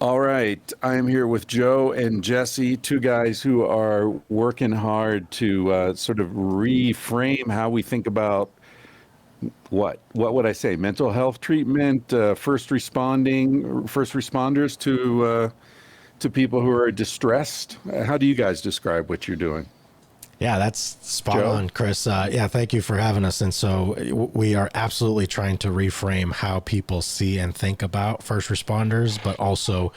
All right. I am here with Joe and Jesse, two guys who are working hard to sort of reframe how we think about what would I say? Mental health treatment, first responders to people who are distressed. How do you guys describe what you're doing? Yeah, that's spot Joe? on, Chris. Yeah, thank you for having us. And so we are absolutely trying to reframe how people see and think about first responders, but also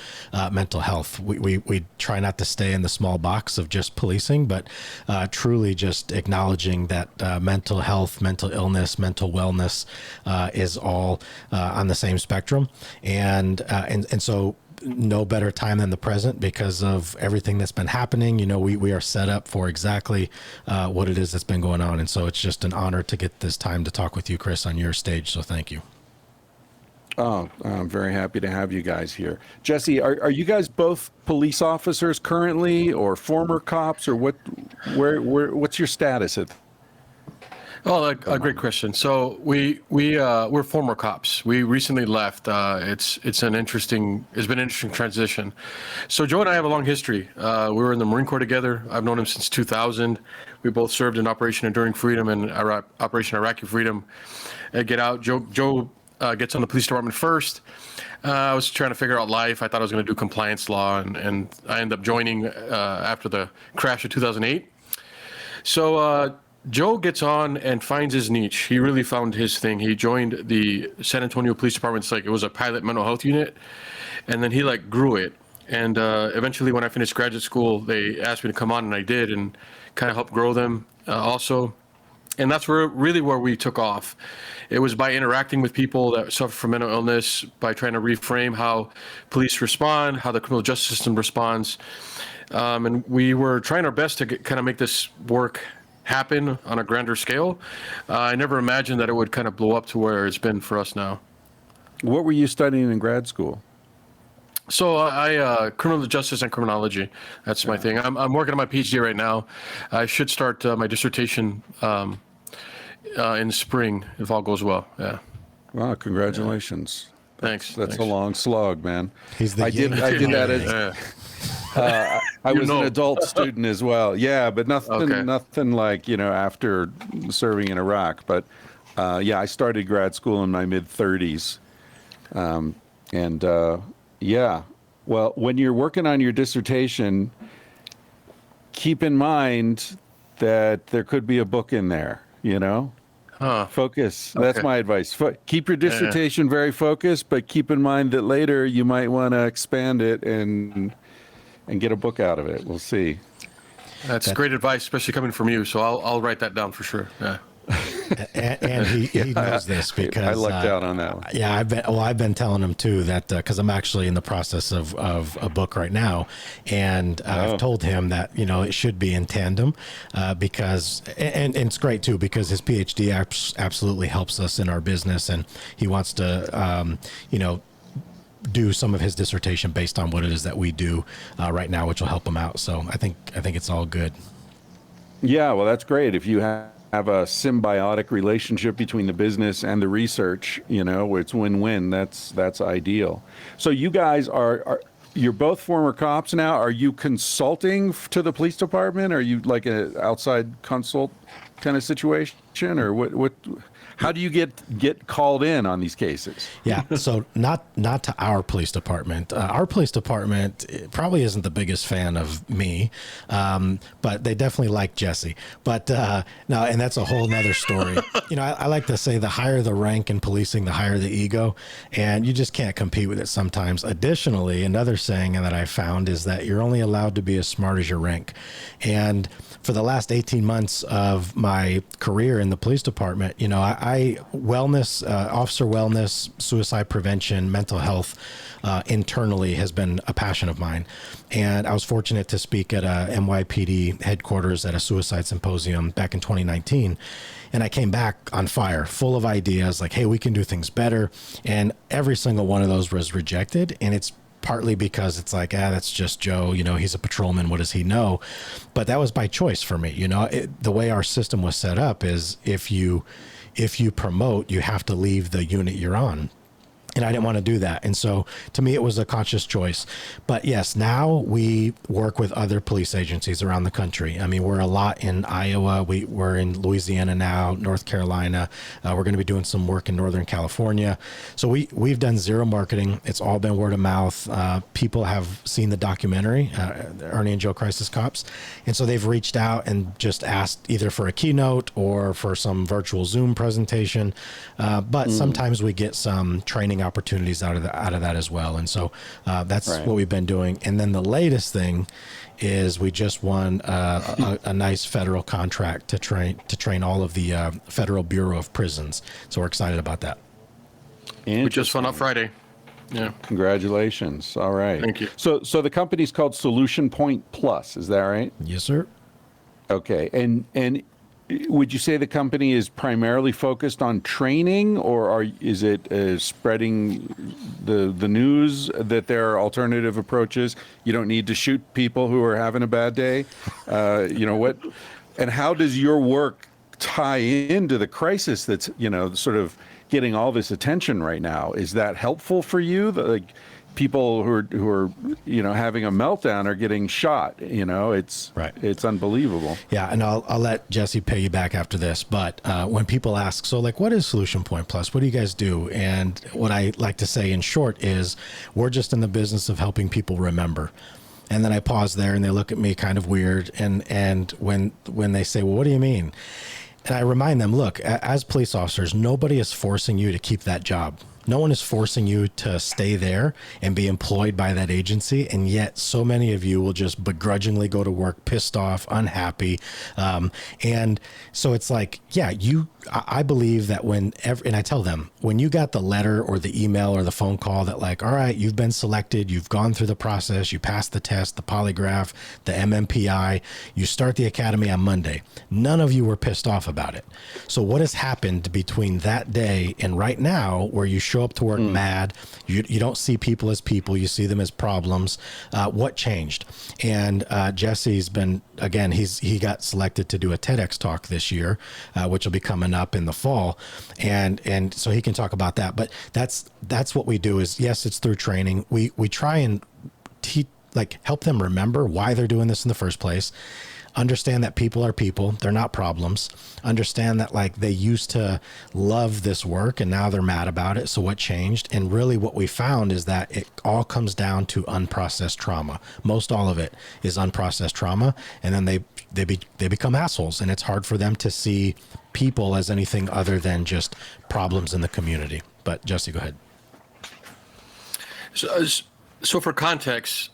mental health. We try not to stay in the small box of just policing, but truly just acknowledging that mental health, mental illness, mental wellness is all on the same spectrum. And so no better time than the present because of everything that's been happening. You know, we are set up for exactly what it is that's been going on. And so it's just an honor to get this time to talk with you, Chris, on your stage. So thank you. Oh, I'm very happy to have you guys here. Jesse, are you guys both police officers currently or former cops, or what's your status at? Oh, a great question. So we're former cops. We recently left. It's been an interesting transition. So Joe and I have a long history. We were in the Marine Corps together. I've known him since 2000. We both served in Operation Enduring Freedom and Operation Iraqi Freedom. Get out. Joe gets on the police department first. I was trying to figure out life. I thought I was going to do compliance law, and I ended up joining after the crash of 2008. So Joe gets on and finds his niche. He really found his thing. He joined the San Antonio Police Department. It was a pilot mental health unit, and then he grew it. And eventually, when I finished graduate school, they asked me to come on, and I did, and kind of helped grow them also. And that's where we took off. It was by interacting with people that suffer from mental illness, by trying to reframe how police respond, how the criminal justice system responds. And we were trying our best to kind of make this work happen on a grander scale. I never imagined that it would kind of blow up to where it's been for us now. What were you studying in grad school? So I criminal justice and criminology. That's my thing. I'm working on my PhD right now. I should start my dissertation in spring if all goes well. Yeah. Wow, congratulations. Yeah. Thanks. That's a long slog, man. I did that as I was an adult student as well. Yeah, but nothing like, after serving in Iraq. But I started grad school in my mid-30s. Well, when you're working on your dissertation, keep in mind that there could be a book in there, Focus. Okay. That's my advice. Keep your dissertation very focused, but keep in mind that later you might want to expand it and get a book out of it. We'll see. That's great advice, especially coming from you. So I'll write that down for sure. Yeah. and he knows this because I lucked out on that one. Yeah, I've been telling him too that because I'm actually in the process of a book right now, and I've told him that it should be in tandem because and it's great too because his PhD absolutely helps us in our business, and he wants to do some of his dissertation based on what it is that we do right now, which will help him out. So I think it's all good. Yeah, well, that's great. If you have a symbiotic relationship between the business and the research, where it's win-win, that's ideal. So you guys you're both former cops now. Are you consulting to the police department? Are you like an outside consult kind of situation, or what? How do you get called in on these cases? Yeah, so not to our police department. Our police department probably isn't the biggest fan of me, but they definitely like Jesse. But no, and that's a whole nother story. I like to say the higher the rank in policing, the higher the ego, and you just can't compete with it sometimes. Additionally, another saying that I found is that you're only allowed to be as smart as your rank. And for the last 18 months of my career in the police department, wellness, officer wellness, suicide prevention, mental health, internally has been a passion of mine. And I was fortunate to speak at a NYPD headquarters at a suicide symposium back in 2019. And I came back on fire, full of ideas like, hey, we can do things better. And every single one of those was rejected. And it's partly because it's like, that's just Joe, he's a patrolman. What does he know? But that was by choice for me. The way our system was set up is if you promote, you have to leave the unit you're on. And I didn't want to do that. And so to me, it was a conscious choice. But yes, now we work with other police agencies around the country. I mean, we're a lot in Iowa. We're in Louisiana now, North Carolina. We're going to be doing some work in Northern California. So we've done zero marketing. It's all been word of mouth. People have seen the documentary, Ernie and Joe Crisis Cops. And so they've reached out and just asked either for a keynote or for some virtual Zoom presentation. But sometimes we get some training opportunities out of that as well. And so that's what we've been doing. And then the latest thing is we just won a nice federal contract to train all of the Federal Bureau of Prisons. So we're excited about that. We just found out Friday. Yeah. Congratulations. All right. Thank you. So the company's called Solution Point Plus. Is that right? Yes, sir. Okay. And would you say the company is primarily focused on training, or is it spreading the news that there are alternative approaches? You don't need to shoot people who are having a bad day. And how does your work tie into the crisis that's, sort of getting all this attention right now? Is that helpful for you? Like, people who are having a meltdown are getting shot. It's unbelievable. Yeah, and I'll let Jesse pay you back after this. But when people ask, so like, what is Solution Point Plus? What do you guys do? And what I like to say in short is, we're just in the business of helping people remember. And then I pause there, and they look at me kind of weird. And when they say, well, what do you mean? And I remind them, look, as police officers, nobody is forcing you to keep that job. No one is forcing you to stay there and be employed by that agency. And yet so many of you will just begrudgingly go to work, pissed off, unhappy. And so it's like, yeah, I believe that and I tell them, when you got the letter or the email or the phone call that like, all right, you've been selected, you've gone through the process, you passed the test, the polygraph, the MMPI, you start the academy on Monday. None of you were pissed off about it. So what has happened between that day and right now, where you show up to work mad, you don't see people as people, you see them as problems? What changed? And Jesse's been, again, he got selected to do a TEDx talk this year, which will be coming up in the fall, and so he can talk about that. But that's what we do. Is yes, it's through training. We try and help them remember why they're doing this in the first place. Understand that people are people, they're not problems. Understand that like they used to love this work and now they're mad about it. So what changed? And really what we found is that it all comes down to unprocessed trauma. Most all of it is unprocessed trauma. And then they become assholes, and it's hard for them to see people as anything other than just problems in the community. But Jesse, go ahead. So for context,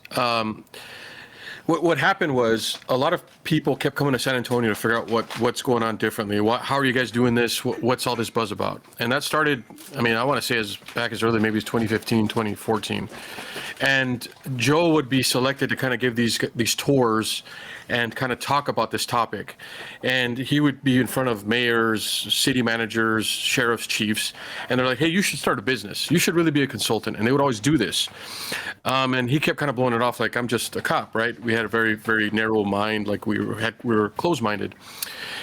what happened was a lot of people kept coming to San Antonio to figure out what's going on differently. How are you guys doing this? What's all this buzz about? And that started, I want to say back as early, maybe it's 2015, 2014. And Joe would be selected to kind of give these tours and kind of talk about this topic. And he would be in front of mayors, city managers, sheriffs, chiefs, and they're like, hey, you should start a business. You should really be a consultant. And they would always do this. And he kept kind of blowing it off like, I'm just a cop, right? We had a very, very narrow mind, like we were closed-minded.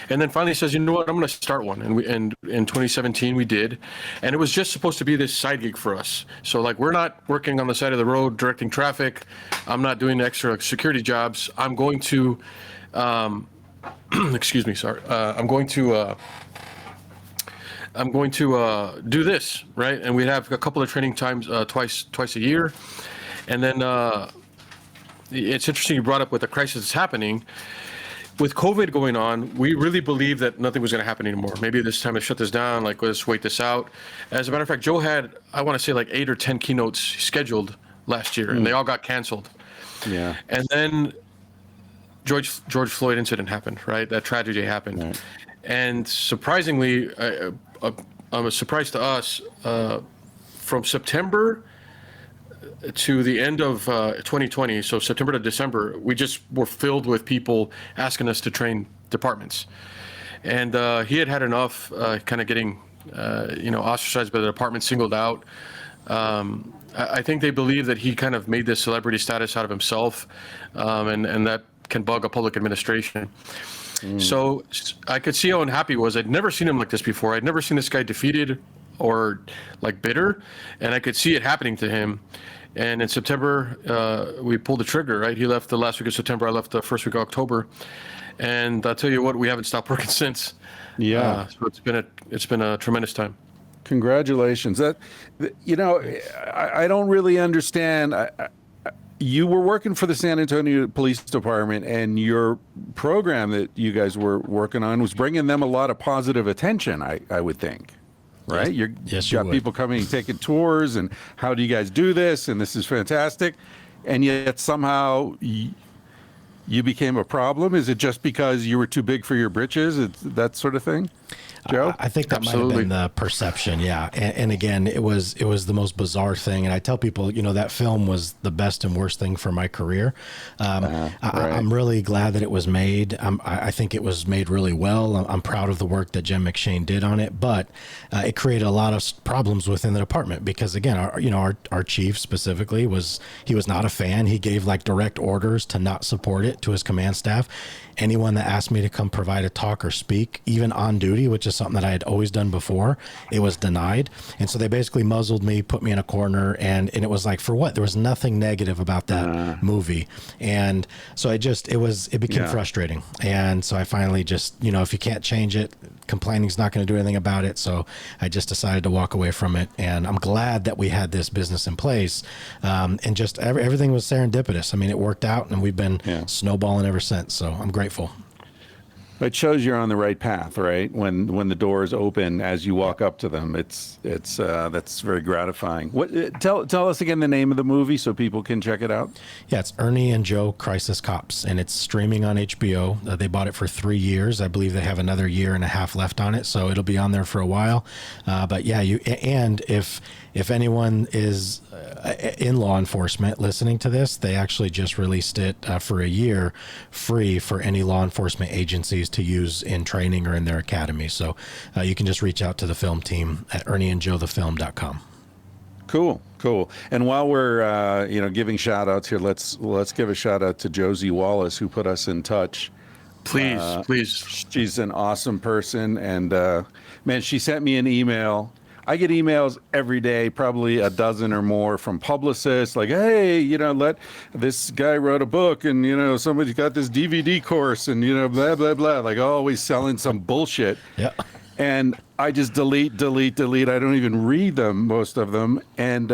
And then finally he says, you know what, I'm going to start one. And in 2017 we did. And it was just supposed to be this side gig for us. So like, we're not working on the side of the road directing traffic. I'm not doing extra security jobs. I'm going to, excuse me, sorry. I'm going to do this, right? And we'd have a couple of training times twice a year. And then it's interesting you brought up with the crisis that's happening. With COVID going on, we really believed that nothing was going to happen anymore. Maybe this time to shut this down, like let's wait this out. As a matter of fact, Joe had, I want to say like 8 or 10 keynotes scheduled last year, and they all got canceled. Yeah. And then George Floyd incident happened, right? That tragedy happened. Right. And surprisingly, a surprise to us, from September to the end of 2020, so September to December, we just were filled with people asking us to train departments. And he had enough kind of getting, ostracized by the department, singled out. I think they believe that he kind of made this celebrity status out of himself, and that can bug a public administration. So I could see how unhappy he was. I'd never seen him like this before. I'd never seen this guy defeated, or like bitter, and I could see it happening to him. And in September, we pulled the trigger, right? He left the last week of September. I left the first week of October. And I'll tell you what, we haven't stopped working since. Yeah. So it's been a tremendous time. Congratulations. I don't really understand. You were working for the San Antonio Police Department, and your program that you guys were working on was bringing them a lot of positive attention, I would think. Right? Yes, you you got would. people coming and taking tours, and how do you guys do this? And this is fantastic. And yet somehow you became a problem. Is it just because you were too big for your britches? It's that sort of thing? Joe? I think that might have been the perception, yeah. And again, it was the most bizarre thing. And I tell people, that film was the best and worst thing for my career. Right. I'm really glad that it was made. I think it was made really well. I'm proud of the work that Jen McShane did on it, but it created a lot of problems within the department because, again, our chief specifically he was not a fan. He gave like direct orders to not support it to his command staff. Anyone that asked me to come provide a talk or speak, even on duty, which is something that I had always done before, it was denied. And so they basically muzzled me, put me in a corner, and it was like, for what? There was nothing negative about that movie. And so it became frustrating. And so I finally just, if you can't change it, complaining is not going to do anything about it. So I just decided to walk away from it. And I'm glad that we had this business in place. And just everything was serendipitous. I mean, it worked out, and we've been snowballing ever since. So I'm grateful. It shows you're on the right path, right? When the doors open as you walk up to them, that's very gratifying. Tell us again the name of the movie so people can check it out. Yeah, it's Ernie and Joe Crisis Cops, and it's streaming on HBO. They bought it for 3 years. I believe they have another year and a half left on it, so it'll be on there for a while. But yeah, if anyone is in law enforcement listening to this, they actually just released it for a year free for any law enforcement agencies to use in training or in their academy. So you can just reach out to the film team at ernieandjoethefilm.com. Cool. And while we're giving shout outs here, let's give a shout out to Josie Wallace, who put us in touch. Please. She's an awesome person, and man, she sent me an email. I get emails every day, probably a dozen or more, from publicists like, hey, let this guy wrote a book, and somebody's got this DVD course, and blah blah blah, like always selling some bullshit. Yeah. And I just delete. I don't even read them, most of them. And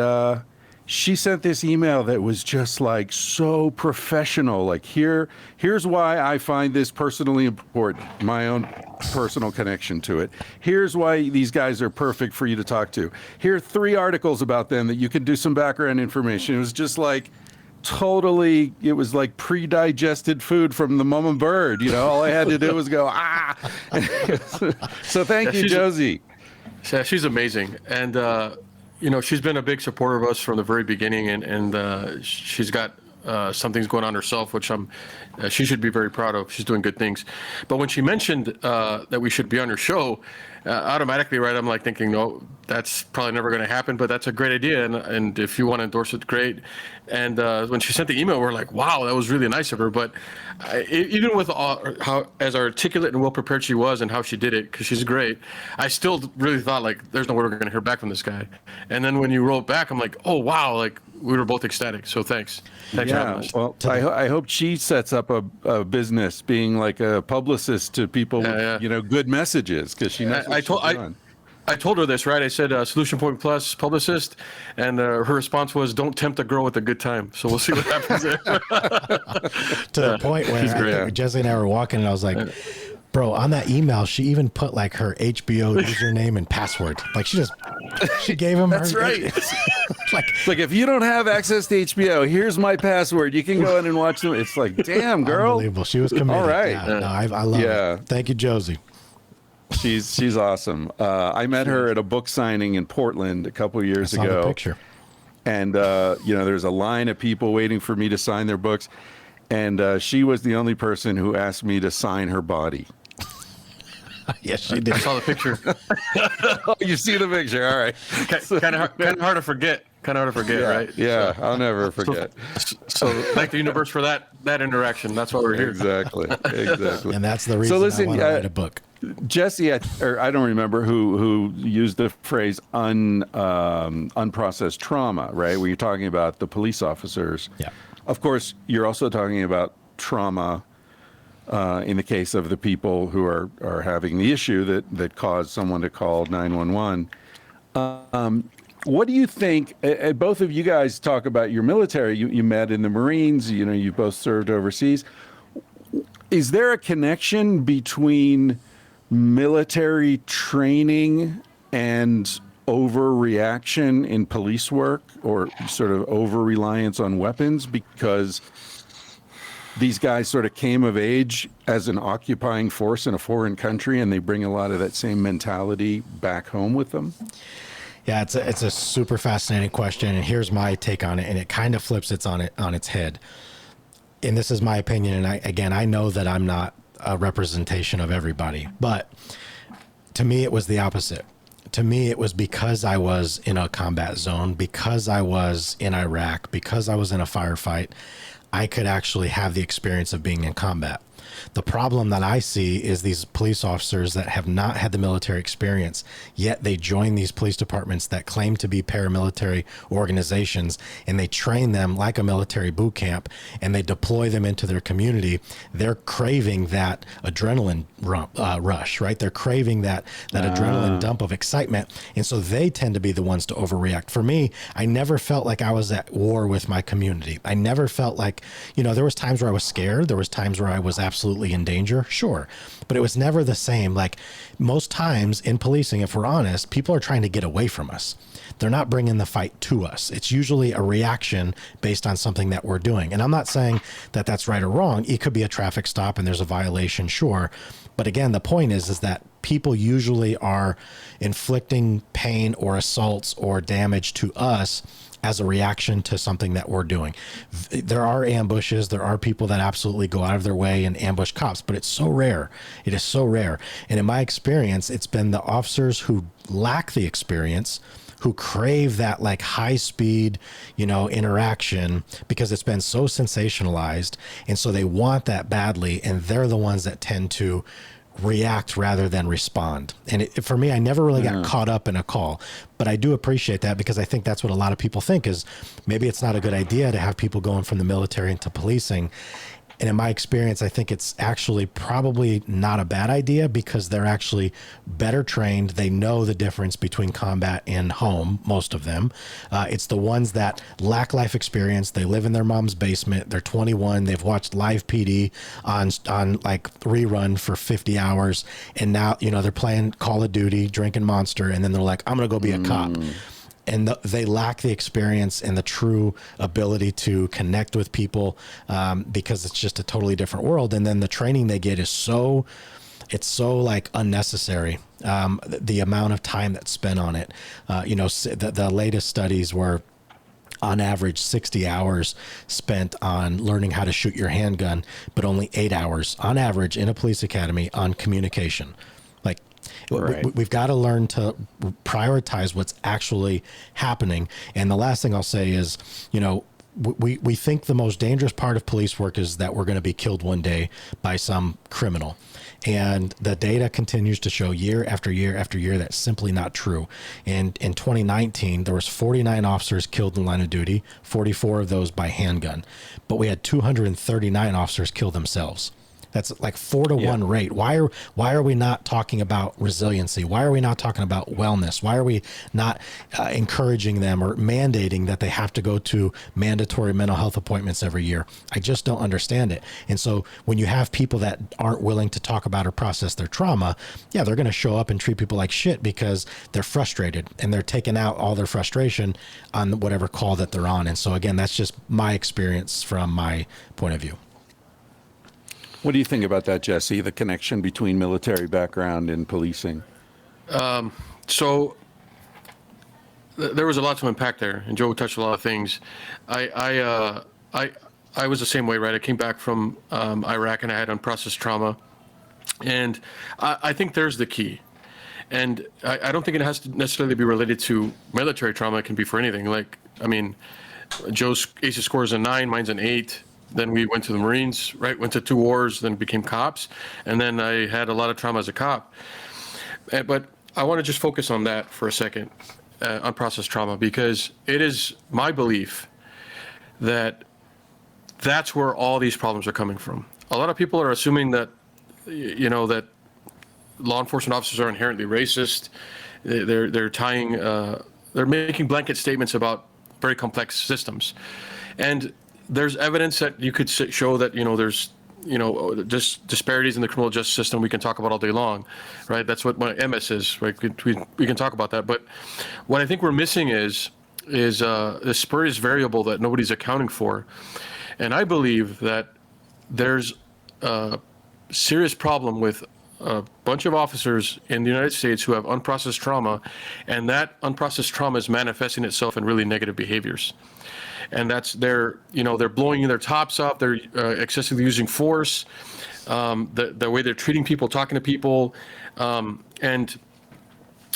she sent this email that was just like so professional. Like, here's why I find this personally important, my own personal connection to it. Here's why these guys are perfect for you to talk to. Here are 3 articles about them that you can do some background information. It was just like totally, it was like pre-digested food from the mama bird. All I had to do was go, ah. So thank you, Josie. She's amazing. And, she's been a big supporter of us from the very beginning, and she's got some things going on herself, which she should be very proud of. She's doing good things. But when she mentioned that we should be on her show, automatically, right, I'm like thinking, no, that's probably never going to happen, but that's a great idea. And if you want to endorse it, great. And when she sent the email, we're like, wow, that was really nice of her. But even with how as articulate and well prepared she was and how she did it, because she's great, I still really thought, like, there's no way we're going to hear back from this guy. And then when you wrote back, I'm like, oh, wow, like, we were both ecstatic. So thanks for having us. Well, I hope she sets up a business being like a publicist to people with, good messages, because she knows what she's doing. I told her this, right? I said, Solution Point Plus publicist, and her response was, don't tempt a girl with a good time. So we'll see what happens there. To the point where Jesse and I were walking, and I was like, bro, on that email, she even put like her HBO username and password. Like she gave him That's her. right. It's like, if you don't have access to HBO, here's my password. You can go in and watch them. It's like, damn, girl. Unbelievable. She was committed. All right. Yeah, no, I love it. Thank you, Josie. She's awesome. I met her at a book signing in Portland a couple years I saw ago. the picture. And, there's a line of people waiting for me to sign their books. And she was the only person who asked me to sign her body. Yes, she did. I saw the picture. Oh, you see the picture. All right. Kind of hard to forget. Right? Yeah, I'll never forget. So thank the universe for that interaction. That's why we're here. Exactly. And that's the reason I want to write a book. Jesse, or I don't remember who used the phrase unprocessed trauma, right? Where you're talking about the police officers. Yeah. Of course, you're also talking about trauma in the case of the people who are having the issue that caused someone to call 911. What do you think? Both of you guys talk about your military. You met in the Marines. You know, you both served overseas. Is there a connection between military training and overreaction in police work, or sort of over-reliance on weapons? Because these guys sort of came of age as an occupying force in a foreign country, and they bring a lot of that same mentality back home with them. Yeah, it's a super fascinating question, and here's my take on it, and it kind of flips it on its head. And this is my opinion, and I know that I'm not a representation of everybody, but to me it was the opposite. To me, it was because I was in a combat zone, because I was in Iraq, because I was in a firefight, I could actually have the experience of being in combat. The problem that I see is these police officers that have not had the military experience, yet they join these police departments that claim to be paramilitary organizations, and they train them like a military boot camp, and they deploy them into their community. They're craving that adrenaline rush, right? They're craving that adrenaline dump of excitement, and so they tend to be the ones to overreact. For me, I never felt like I was at war with my community. I never felt like, there was times where I was scared. There was times where I was absolutely in danger, sure, but it was never the same. Like most times in policing, if we're honest, people are trying to get away from us. They're not bringing the fight to us. It's usually a reaction based on something that we're doing. And I'm not saying that that's right or wrong. It could be a traffic stop and there's a violation, sure. But again, the point is that people usually are inflicting pain or assaults or damage to us as a reaction to something that we're doing. There are ambushes. There are people that absolutely go out of their way and ambush cops, but it's so rare. It is so rare. And in my experience, it's been the officers who lack the experience, who crave that like high speed, interaction, because it's been so sensationalized. And so they want that badly. And they're the ones that tend to react rather than respond. And for me, I never really got caught up in a call, but I do appreciate that, because I think that's what a lot of people think is maybe it's not a good idea to have people going from the military into policing. And in my experience, I think it's actually probably not a bad idea, because they're actually better trained. They know the difference between combat and home, most of them. It's the ones that lack life experience. They live in their mom's basement. They're 21. They've watched live PD on like rerun for 50 hours. And now, they're playing Call of Duty, drinking Monster. And then they're like, I'm going to go be a cop. And they lack the experience and the true ability to connect with people, because it's just a totally different world. And then the training they get is so like unnecessary. The amount of time that's spent on it, the latest studies were on average 60 hours spent on learning how to shoot your handgun, but only 8 hours on average in a police academy on communication. Like, right. We've got to learn to prioritize what's actually happening. And the last thing I'll say is, we think the most dangerous part of police work is that we're going to be killed one day by some criminal. And the data continues to show year after year after year that's simply not true. And in 2019, there was 49 officers killed in line of duty, 44 of those by handgun. But we had 239 officers kill themselves. That's like 4-to-1 rate. Why are we not talking about resiliency? Why are we not talking about wellness? Why are we not encouraging them or mandating that they have to go to mandatory mental health appointments every year? I just don't understand it. And so when you have people that aren't willing to talk about or process their trauma, they're going to show up and treat people like shit because they're frustrated and they're taking out all their frustration on whatever call that they're on. And so again, that's just my experience from my point of view. What do you think about that, Jesse, the connection between military background and policing? So there was a lot to unpack there, and Joe touched a lot of things. I was the same way, right? I came back from Iraq, and I had unprocessed trauma. And I think there's the key. And I don't think it has to necessarily be related to military trauma. It can be for anything. Like, I mean, Joe's ACE score is a 9, mine's an 8. Then we went to the Marines, right? Went to 2 wars, then became cops. And then I had a lot of trauma as a cop. But I want to just focus on that for a second, unprocessed trauma, because it is my belief that that's where all these problems are coming from. A lot of people are assuming that, that law enforcement officers are inherently racist. They're tying, they're making blanket statements about very complex systems. And there's evidence that you could show that, there's, just disparities in the criminal justice system we can talk about all day long, right? That's what my MS is, right? We can talk about that. But what I think we're missing is the spurious variable that nobody's accounting for. And I believe that there's a serious problem with a bunch of officers in the United States who have unprocessed trauma, and that unprocessed trauma is manifesting itself in really negative behaviors. And that's they're blowing their tops up, they're excessively using force, the way they're treating people, talking to people, and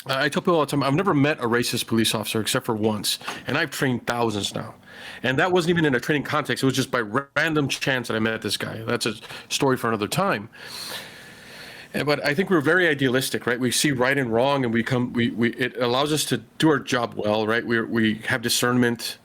I tell people all the time, I've never met a racist police officer except for once, and I've trained thousands now. And that wasn't even in a training context. It was just by random chance that I met this guy. That's a story for another time. But I think we're very idealistic, right? We see right and wrong, and it allows us to do our job well, right? We have discernment.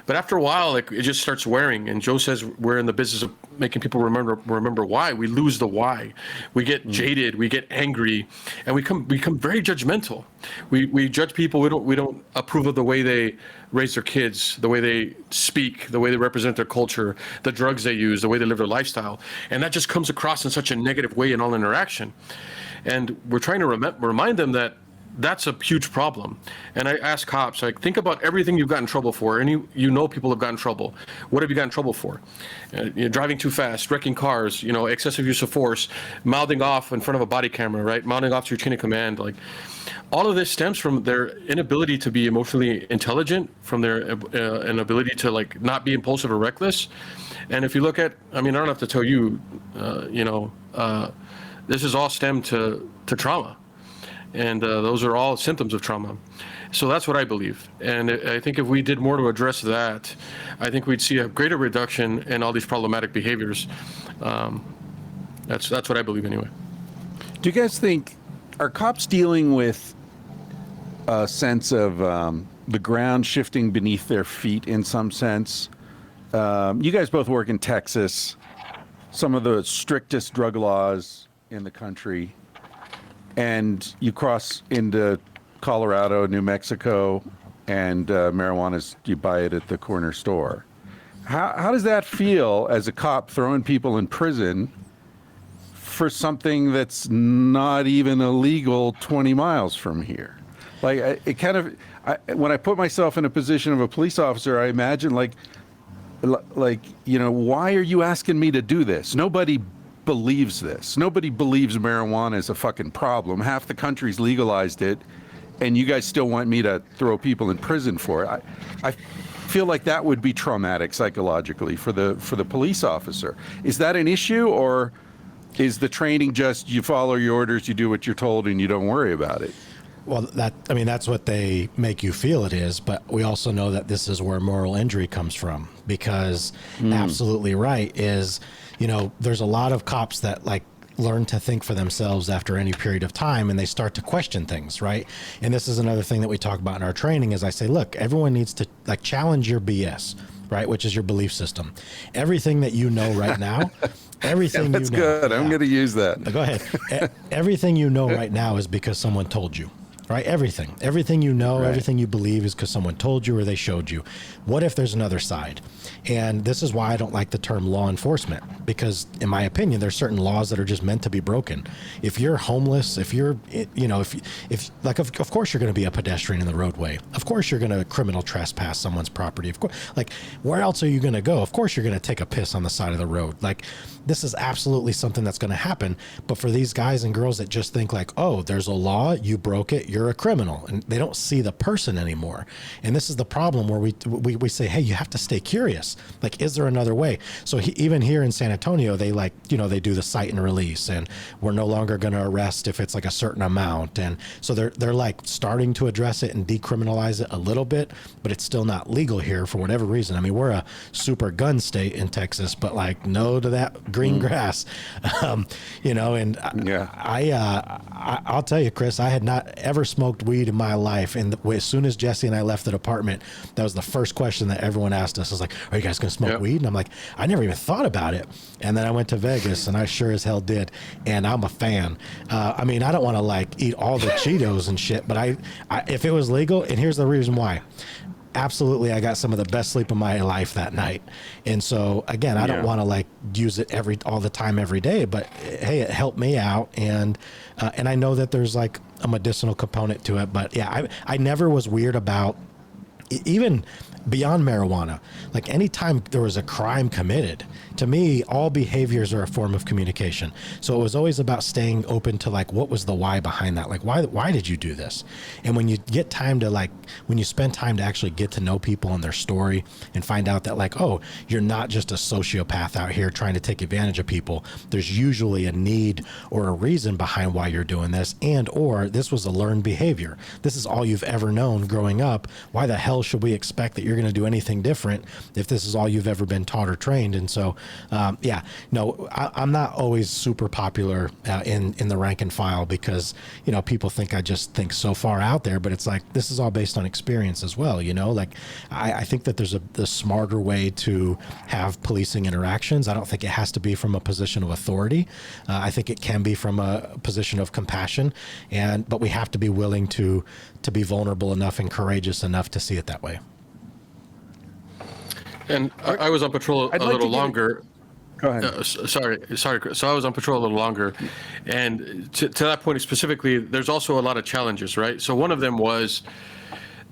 But after a while, it just starts wearing. And Joe says we're in the business of making people remember why. We lose the why. We get jaded. We get angry, and we become very judgmental. We judge people. We don't approve of the way they raise their kids, the way they speak, the way they represent their culture, the drugs they use, the way they live their lifestyle, and that just comes across in such a negative way in all interaction. And we're trying to remind them that that's a huge problem. And I ask cops, like, think about everything you've gotten in trouble for. And people have gotten in trouble. What have you gotten in trouble for? Driving too fast, wrecking cars, excessive use of force, mouthing off in front of a body camera, right? Mouthing off to your chain of command. Like, all of this stems from their inability to be emotionally intelligent, from their inability to not be impulsive or reckless. And if you look at, I don't have to tell you, this is all stemmed to trauma. And those are all symptoms of trauma. So that's what I believe. And I think if we did more to address that, I think we'd see a greater reduction in all these problematic behaviors. That's what I believe anyway. Do you guys think, are cops dealing with a sense of the ground shifting beneath their feet in some sense? You guys both work in Texas, some of the strictest drug laws in the country. And you cross into Colorado, New Mexico, and marijuana, you buy it at the corner store. How does that feel as a cop throwing people in prison for something that's not even illegal 20 miles from here? When I put myself in a position of a police officer, I imagine why are you asking me to do this? Nobody believes this. Nobody believes marijuana is a fucking problem. Half the country's legalized it, and you guys still want me to throw people in prison for it. I feel like that would be traumatic psychologically for the police officer. Is that an issue, or is the training just you follow your orders, you do what you're told, and you don't worry about it? Well, that's what they make you feel it is, but we also know that this is where moral injury comes from, because absolutely right is, there's a lot of cops that learn to think for themselves after any period of time, and they start to question things, right? And this is another thing that we talk about in our training is I say, look, everyone needs to challenge your BS, right? Which is your belief system. Everything that you know right now, everything that's good. I'm going to use that. Go ahead. Everything you know right now is because someone told you. Right? Everything you know, everything you believe is because someone told you or they showed you. What if there's another side? And this is why I don't like the term law enforcement, because in my opinion, there's certain laws that are just meant to be broken. If you're homeless, if you're, of course you're going to be a pedestrian in the roadway. Of course you're going to criminal trespass someone's property. Of course, where else are you going to go? Of course you're going to take a piss on the side of the road. This is absolutely something that's going to happen. But for these guys and girls that just think oh, there's a law, you broke it, you're you're a criminal, and they don't see the person anymore. And this is the problem where we say, hey, you have to stay curious. Like, is there another way? So even here in San Antonio, they they do the cite and release, and we're no longer going to arrest if it's like a certain amount. And so they're like starting to address it and decriminalize it a little bit, but it's still not legal here for whatever reason. I mean, we're a super gun state in Texas, but like no to that green grass, and I'll tell you, Chris, I had not ever smoked weed in my life. And as soon as Jesse and I left the department, that was the first question that everyone asked us. I was like, are you guys going to smoke weed? And I'm like, I never even thought about it. And then I went to Vegas, and I sure as hell did. And I'm a fan. I mean, I don't want to like eat all the Cheetos and shit, but I if it was legal, and here's the reason why. Absolutely, I got some of the best sleep of my life that night. And so again, I don't want to like use it all the time every day, but hey, it helped me out, and I know that there's like a medicinal component to it. But yeah, I never was weird about even beyond marijuana. Like anytime there was a crime committed, to me, all behaviors are a form of communication. So it was always about staying open to like, what was the why behind that? Like, why did you do this? And when you get time to like, when you spend time to actually get to know people and their story and find out that like, oh, you're not just a sociopath out here trying to take advantage of people. There's usually a need or a reason behind why you're doing this, and or this was a learned behavior. This is all you've ever known growing up. Why the hell should we expect that you're going to do anything different if this is all you've ever been taught or trained? And so I'm not always super popular in the rank and file, because people think I just think so far out there, but it's like this is all based on experience as well. Like I think that there's the smarter way to have policing interactions. I don't think it has to be from a position of authority. I think it can be from a position of compassion, but we have to be willing to be vulnerable enough and courageous enough to see it that way. And I was on patrol a little longer. Go ahead. Sorry, Chris. So I was on patrol a little longer, and to that point specifically, there's also a lot of challenges, right? So one of them was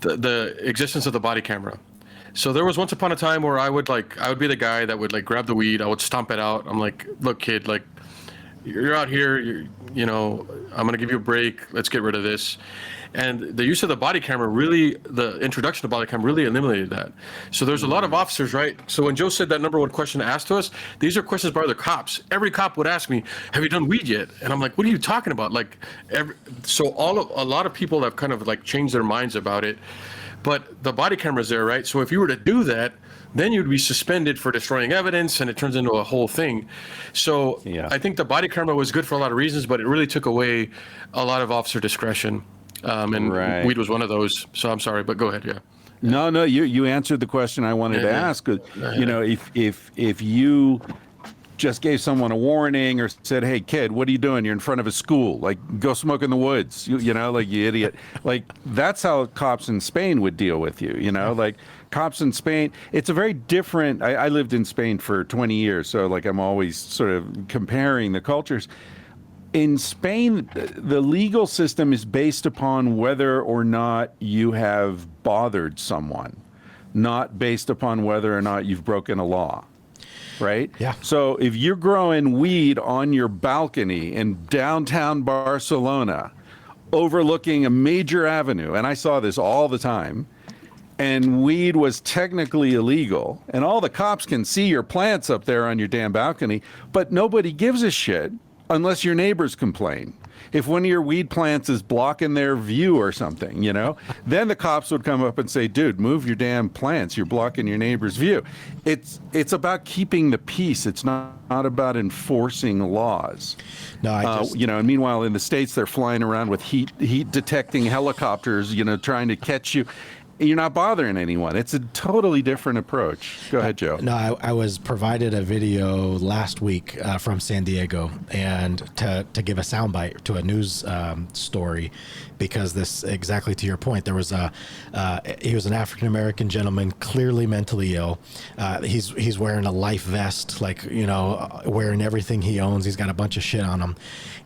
the existence of the body camera. So there was once upon a time where I would be the guy that would like grab the weed, I would stomp it out. I'm like, look, kid, like you're out here, I'm gonna give you a break. Let's get rid of this. And the use of the body camera the introduction of body camera really eliminated that. So there's a lot of officers, right? So when Joe said that number one question asked to us, these are questions by other cops. Every cop would ask me, have you done weed yet? And I'm like, what are you talking about? Like, a lot of people have kind of like changed their minds about it, but the body camera's there, right? So if you were to do that, then you'd be suspended for destroying evidence, and it turns into a whole thing. So I think the body camera was good for a lot of reasons, but it really took away a lot of officer discretion. And weed was one of those. So I'm sorry, but go ahead. Yeah. No, you answered the question I wanted to ask. If you just gave someone a warning or said, hey kid, what are you doing? You're in front of a school, like go smoke in the woods, like you idiot. Like that's how cops in Spain would deal with you, like cops in Spain. It's a very different, I lived in Spain for 20 years. So like I'm always sort of comparing the cultures. In Spain, the legal system is based upon whether or not you have bothered someone, not based upon whether or not you've broken a law, right? Yeah. So if you're growing weed on your balcony in downtown Barcelona, overlooking a major avenue, and I saw this all the time, and weed was technically illegal, and all the cops can see your plants up there on your damn balcony, but nobody gives a shit unless your neighbors complain. If one of your weed plants is blocking their view or something, then the cops would come up and say, dude, move your damn plants. You're blocking your neighbor's view. It's about keeping the peace. It's not about enforcing laws. No, and meanwhile in the States, they're flying around with heat detecting helicopters, trying to catch you. You're not bothering anyone. It's a totally different approach. Go ahead, Joe. No, I was provided a video last week from San Diego, and to give a soundbite to a news story, because this, exactly to your point, there was he was an African-American gentleman, clearly mentally ill. He's wearing a life vest, like, wearing everything he owns. He's got a bunch of shit on him.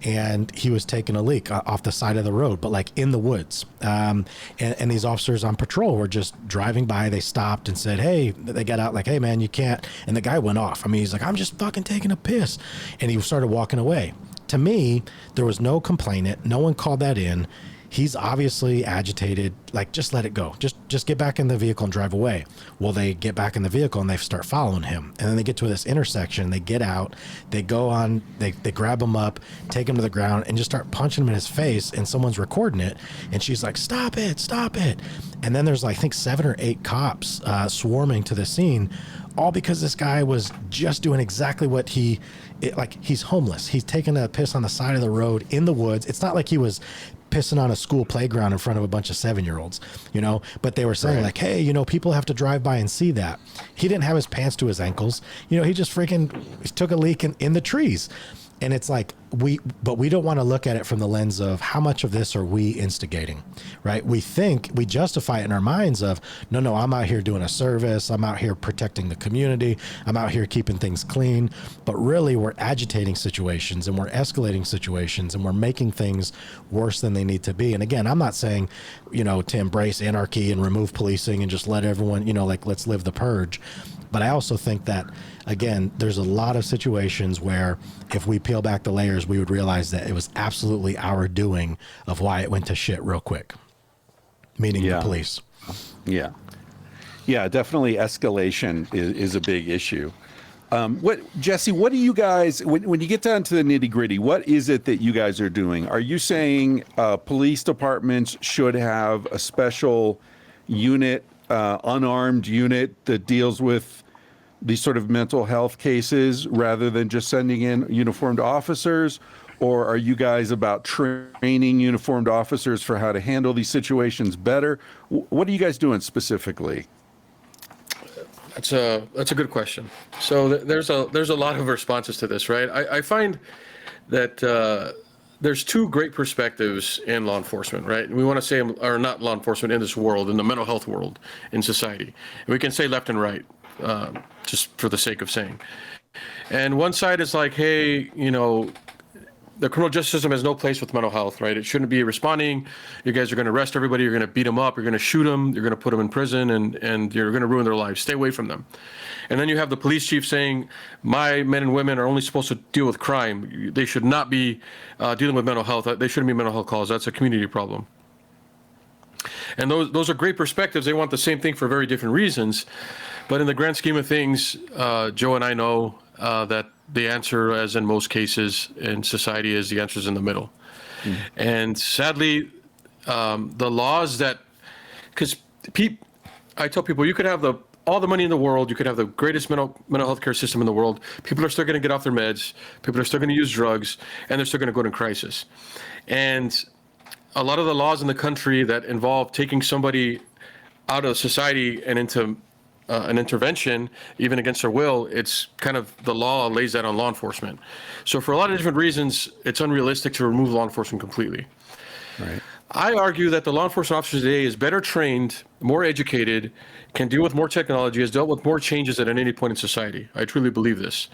And he was taking a leak off the side of the road, but like in the woods. And these officers on patrol were just driving by. They stopped and said, hey, they got out like, hey man, you can't. And the guy went off. I mean, he's like, I'm just fucking taking a piss. And he started walking away. To me, there was no complainant. No one called that in. he's obviously agitated. Like, just let it go. Just get back in the vehicle and drive away. Well, they get back in the vehicle and they start following him. And then they get to this intersection. They get out. They go on. They grab him up, take him to the ground, and just start punching him in his face. And someone's recording it. And she's like, "Stop it! Stop it!" And then there's, like, I think 7 or 8 cops swarming to the scene, all because this guy was just doing exactly what he's homeless. He's taking a piss on the side of the road in the woods. It's not like he was pissing on a school playground in front of a bunch of 7-year-olds, but they were saying like, hey, people have to drive by and see that. He didn't have his pants to his ankles. He just freaking took a leak in the trees. And it's like, we don't want to look at it from the lens of how much of this are we instigating, right? We justify it in our minds of, no, I'm out here doing a service. I'm out here protecting the community. I'm out here keeping things clean. But really, we're agitating situations and we're escalating situations and we're making things worse than they need to be. And again, I'm not saying, to embrace anarchy and remove policing and just let everyone, let's live the purge. But I also think that, again, there's a lot of situations where if we peel back the layers, we would realize that it was absolutely our doing of why it went to shit real quick, meaning the police. Yeah, definitely escalation is a big issue. Jesse, what do you guys, when you get down to the nitty gritty, what is it that you guys are doing? Are you saying police departments should have a special unit, unarmed unit that deals with these sort of mental health cases rather than just sending in uniformed officers? Or are you guys about training uniformed officers for how to handle these situations better? What are you guys doing specifically? That's a good question. So there's a lot of responses to this, right? I find that there's 2 great perspectives in law enforcement, right? We want to say, or not law enforcement, in this world, in the mental health world, in society. And we can say left and right, just for the sake of saying. And one side is like, hey, the criminal justice system has no place with mental health, right? It shouldn't be responding. You guys are going to arrest everybody. You're going to beat them up. You're going to shoot them. You're going to put them in prison, and you're going to ruin their lives. Stay away from them. And then you have the police chief saying, my men and women are only supposed to deal with crime. They should not be dealing with mental health. They shouldn't be mental health calls. That's a community problem. And those are great perspectives. They want the same thing for very different reasons. But in the grand scheme of things, Joe and I know that the answer, as in most cases in society, is the answer is in the middle. And sadly, the laws that, because I tell people, you could have all the money in the world, you could have the greatest mental health care system in the world, people are still going to get off their meds, people are still going to use drugs, and they're still going to go into crisis. And a lot of the laws in the country that involve taking somebody out of society and into an intervention, even against their will, it's kind of, the law lays that on law enforcement. So for a lot of different reasons, it's unrealistic to remove law enforcement completely. Right. I argue that the law enforcement officer today is better trained, more educated, can deal with more technology, has dealt with more changes at any point in society. I truly believe this.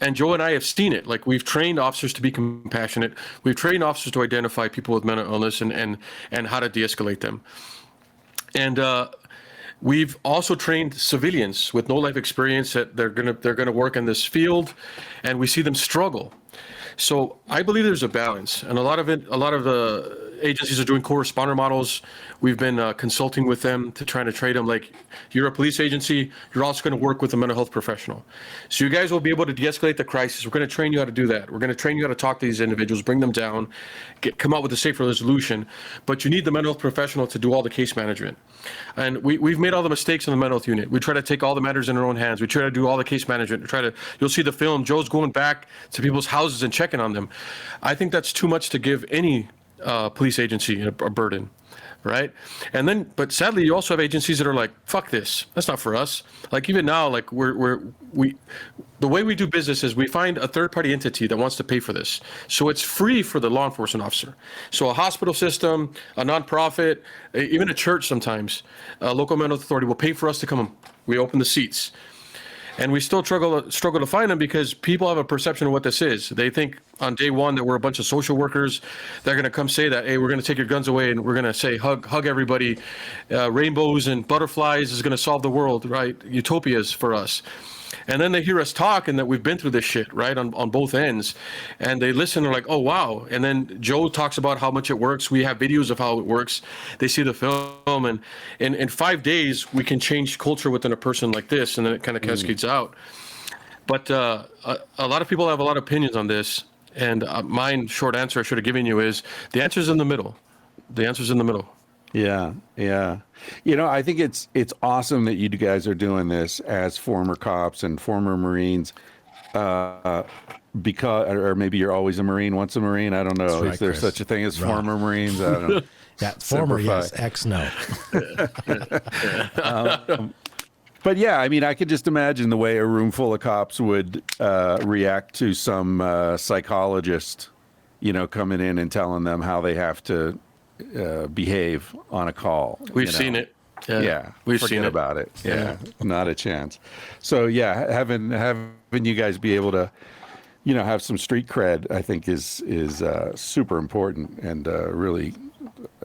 And Joe and I have seen it. Like, we've trained officers to be compassionate. We've trained officers to identify people with mental illness and how to de-escalate them. And we've also trained civilians with no life experience that they're gonna work in this field, and we see them struggle. So I believe there's a balance, and a lot of the agencies are doing co-responder models. We've been consulting with them to try to trade them. Like, you're a police agency, you're also going to work with a mental health professional. So you guys will be able to de-escalate the crisis. We're going to train you how to do that. We're going to train you how to talk to these individuals, bring them down, come out with a safer resolution. But you need the mental health professional to do all the case management. And we've made all the mistakes in the mental health unit. We try to take all the matters in our own hands. We try to do all the case management. You'll see the film, Joe's going back to people's houses and checking on them. I think that's too much to give any police agency a burden, right? And then, but sadly, you also have agencies that are like, fuck this, that's not for us. Like, even now, like, the way we do business is we find a third-party entity that wants to pay for this, so it's free for the law enforcement officer. So a hospital system, a nonprofit, even a church, sometimes a local mental authority will pay for us to come. We open the seats. And we still struggle to find them because people have a perception of what this is. They think on day one that we're a bunch of social workers. They're going to come say that, hey, we're going to take your guns away and we're going to say hug everybody. Rainbows and butterflies is going to solve the world, right? Utopias for us. And then they hear us talk and that we've been through this shit, right, on both ends. And they listen and are like, oh, wow. And then Joe talks about how much it works. We have videos of how it works. They see the film. And in 5 days, we can change culture within a person like this. And then it kind of cascades out. But a lot of people have a lot of opinions on this. And mine, short answer I should have given you is the answer's in the middle. The answer's in the middle. Yeah, yeah. I think it's awesome that you guys are doing this as former cops and former Marines, because, or maybe you're always a Marine, once a Marine. I don't know. Right, Is there Chris. such a thing as former Marines? I don't know. Yeah, former, Simplify. yes, ex, no. But yeah, I mean, I could just imagine the way a room full of cops would react to some psychologist, coming in and telling them how they have to behave on a call. We've seen it. Yeah, we've forget seen it. about it. Yeah, not a chance. So yeah, having you guys be able to, have some street cred, I think is super important, and really,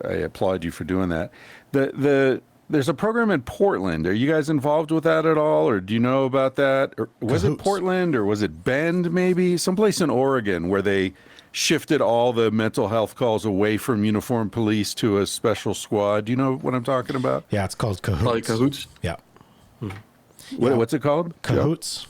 I applaud you for doing that. There's a program in Portland. Are you guys involved with that at all, or do you know about that? Or was it Portland, or was it Bend, maybe someplace in Oregon, where they shifted all the mental health calls away from uniformed police to a special squad? Do you know what I'm talking about? Yeah, it's called Cahoots. Probably Cahoots. Yeah. What's it called? Cahoots.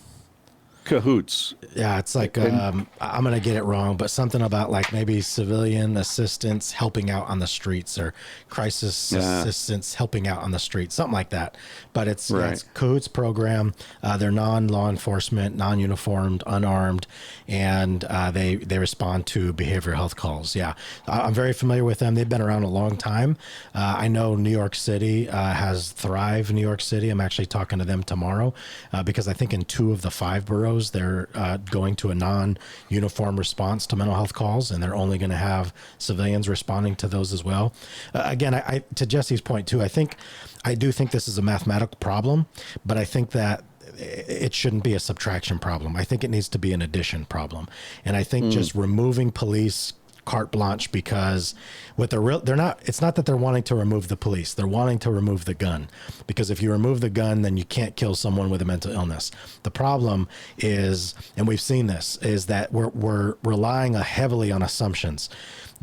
Cahoots. Yeah, it's like, I'm going to get it wrong, but something about like maybe civilian assistance helping out on the streets, or crisis assistance helping out on the streets, something like that. But it's Cahoots program. They're non-law enforcement, non-uniformed, unarmed, and they respond to behavioral health calls. Yeah, I'm very familiar with them. They've been around a long time. I know New York City has Thrive New York City. I'm actually talking to them tomorrow because I think in 2 of the 5 boroughs, they're going to a non-uniform response to mental health calls, and they're only going to have civilians responding to those as well. Again, I to Jesse's point too, I do think this is a mathematical problem, but I think that it shouldn't be a subtraction problem. I think it needs to be an addition problem. And I think just removing police carte blanche, because it's not that they're wanting to remove the police, they're wanting to remove the gun, because if you remove the gun, then you can't kill someone with a mental illness. The problem is, and we've seen this, is that we're relying heavily on assumptions.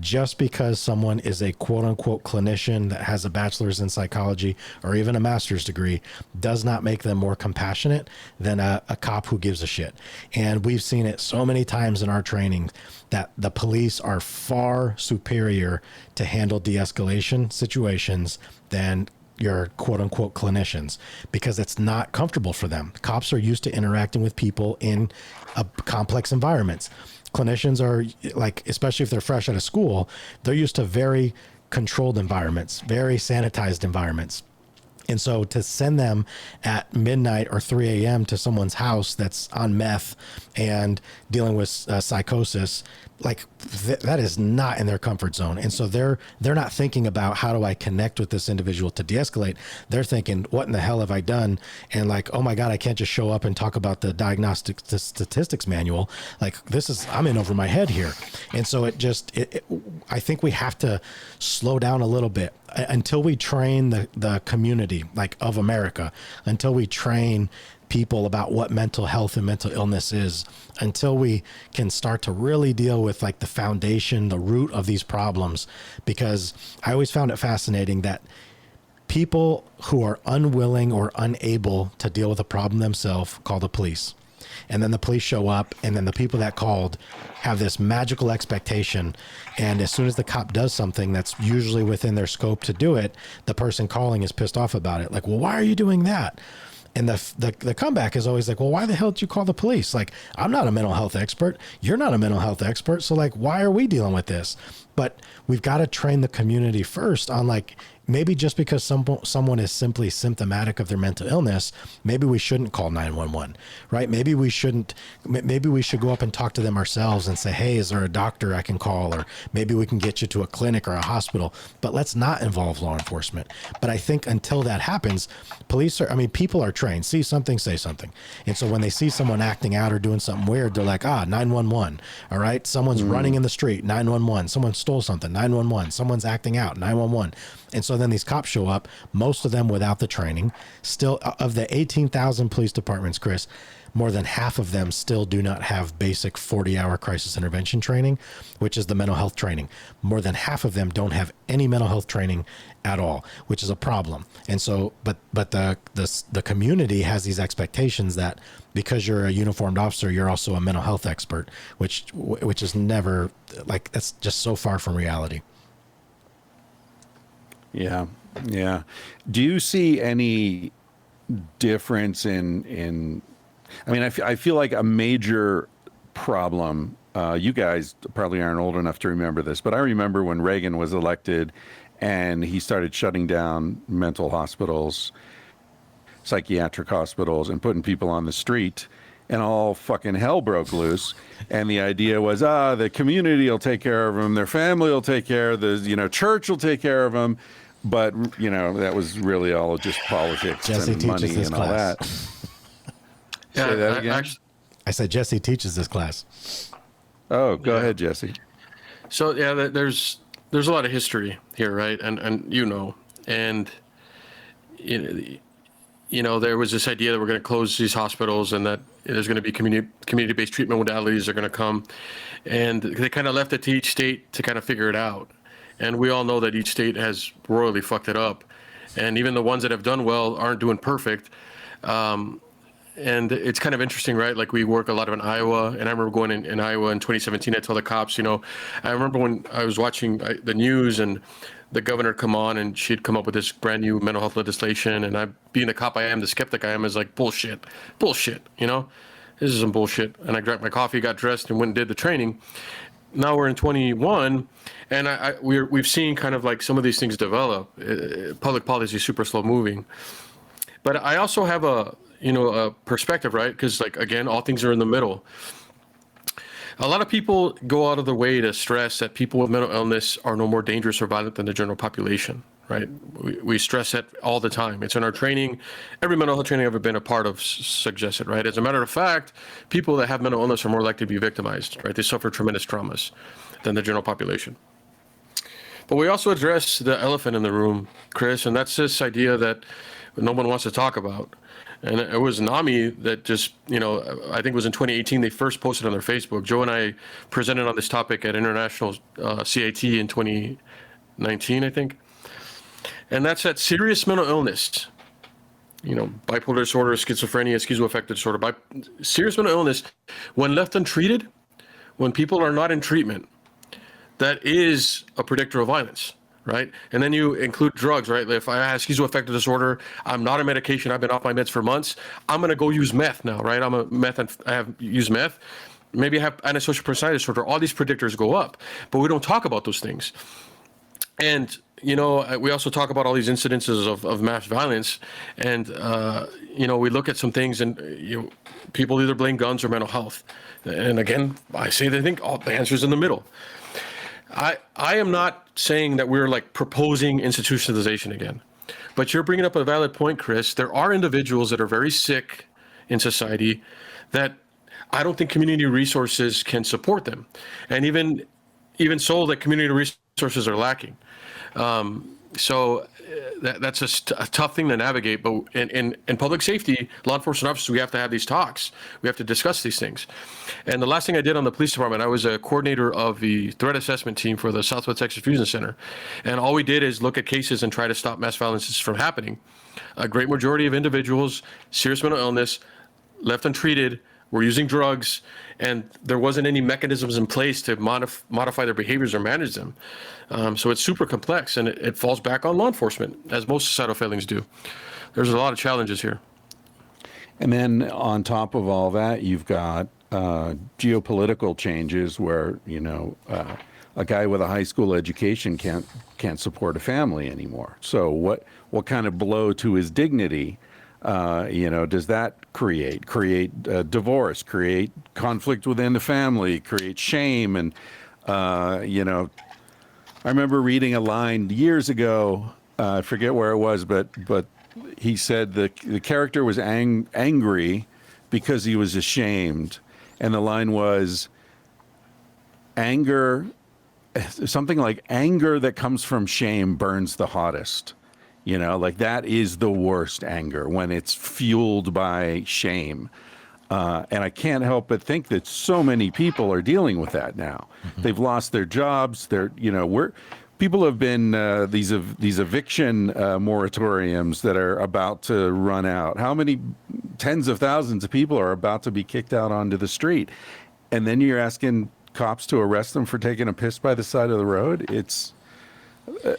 Just because someone is a quote unquote clinician that has a bachelor's in psychology or even a master's degree does not make them more compassionate than a cop who gives a shit. And we've seen it so many times in our training that the police are far superior to handle de-escalation situations than your quote unquote clinicians, because it's not comfortable for them. Cops are used to interacting with people in complex environments. Clinicians are, like, especially if they're fresh out of school, they're used to very controlled environments, very sanitized environments. And so to send them at midnight or 3 a.m. to someone's house that's on meth and dealing with psychosis, like that is not in their comfort zone. And so they're not thinking about how do I connect with this individual to de-escalate. They're thinking, what in the hell have I done? And like, oh my God, I can't just show up and talk about the diagnostic statistics manual. Like I'm in over my head here. And so I think we have to slow down a little bit until we train the community, like, of America, until we train people about what mental health and mental illness is, until we can start to really deal with like the foundation, the root of these problems. Because I always found it fascinating that people who are unwilling or unable to deal with a problem themselves call the police. And then the police show up, and then the people that called have this magical expectation. And as soon as the cop does something that's usually within their scope to do it, the person calling is pissed off about it. Like, well, why are you doing that? And the comeback is always like, well, why the hell did you call the police? Like, I'm not a mental health expert. You're not a mental health expert. So like, why are we dealing with this? But we've got to train the community first on, like, maybe just because someone is simply symptomatic of their mental illness, maybe we shouldn't call 911, right? Maybe we should go up and talk to them ourselves and say, hey, is there a doctor I can call? Or maybe we can get you to a clinic or a hospital, but let's not involve law enforcement. But I think until that happens, people are trained, see something, say something. And so when they see someone acting out or doing something weird, they're like, 911, all right? Someone's running in the street, 911. Someone stole something, 911. Someone's acting out, 911. And so then these cops show up, most of them without the training. Still, of the 18,000 police departments, Chris, more than half of them still do not have basic 40-hour crisis intervention training, which is the mental health training. More than half of them don't have any mental health training at all, which is a problem. And so, but the community has these expectations that because you're a uniformed officer, you're also a mental health expert, which is never, like, that's just so far from reality. Yeah. Yeah. Do you see any difference in I mean, I feel like a major problem, you guys probably aren't old enough to remember this, but I remember when Reagan was elected and he started shutting down mental hospitals, psychiatric hospitals, and putting people on the street, and all fucking hell broke loose. And the idea was, the community will take care of them, their family will take care of the, church will take care of them. But, that was really all just politics Jesse and money and all class. that. Yeah, Say that again? I said Jesse teaches this class. Oh, go ahead, Jesse. So yeah, there's a lot of history here, right? And and there was this idea that we're going to close these hospitals and that there's going to be community-based treatment modalities are going to come, and they kind of left it to each state to kind of figure it out. And we all know that each state has royally fucked it up, and even the ones that have done well aren't doing perfect. And it's kind of interesting, right? Like, we work a lot in Iowa, and I remember going in Iowa in 2017, I told the cops, I remember when I was watching the news and the governor come on and she'd come up with this brand new mental health legislation, and I, being the cop I am, the skeptic I am, is like, bullshit, this is some bullshit. And I drank my coffee, got dressed, and went and did the training. Now we're in 21, and we've seen kind of like some of these things develop. Public policy is super slow moving. But I also have a perspective, right? Because, like, again, all things are in the middle. A lot of people go out of their way to stress that people with mental illness are no more dangerous or violent than the general population, right? We stress that all the time. It's in our training. Every mental health training I've ever been a part of suggests it, right? As a matter of fact, people that have mental illness are more likely to be victimized, right? They suffer tremendous traumas than the general population. But we also address the elephant in the room, Chris, and that's this idea that no one wants to talk about. And it was NAMI that just, I think it was in 2018, they first posted on their Facebook. Joe and I presented on this topic at International CIT in 2019, I think. And that's that serious mental illness, bipolar disorder, schizophrenia, schizoaffective disorder, serious mental illness, when left untreated, when people are not in treatment, that is a predictor of violence. Right? And then you include drugs, right? If I have schizoaffective disorder, I'm not on medication, I've been off my meds for months, I'm going to go use meth now, right? I have used meth. Maybe I have antisocial personality disorder. All these predictors go up, but we don't talk about those things. And, we also talk about all these incidences of mass violence. And, we look at some things and people either blame guns or mental health. And again, I say they think the answer's in the middle. I am not saying that we're like proposing institutionalization again, but you're bringing up a valid point, Chris. There are individuals that are very sick in society that I don't think community resources can support them. And even so, that community resources are lacking. So that's a tough thing to navigate. But in public safety, law enforcement officers, we have to have these talks. We have to discuss these things. And the last thing I did on the police department, I was a coordinator of the threat assessment team for the Southwest Texas Fusion Center. And all we did is look at cases and try to stop mass violence from happening. A great majority of individuals, serious mental illness, left untreated, were using drugs, and there wasn't any mechanisms in place to modify their behaviors or manage them. So it's super complex, and it falls back on law enforcement, as most societal failings do. There's a lot of challenges here. And then on top of all that, you've got geopolitical changes where, a guy with a high school education can't support a family anymore. So what kind of blow to his dignity does that create divorce, create conflict within the family, create shame? And, I remember reading a line years ago, I forget where it was, but he said the character was angry because he was ashamed. And the line was, anger something like anger that comes from shame burns the hottest. You know, like that is the worst anger, when it's fueled by shame. And I can't help but think that so many people are dealing with that now. They've lost their jobs. People have been these eviction moratoriums that are about to run out. How many tens of thousands of people are about to be kicked out onto the street? And then you're asking cops to arrest them for taking a piss by the side of the road?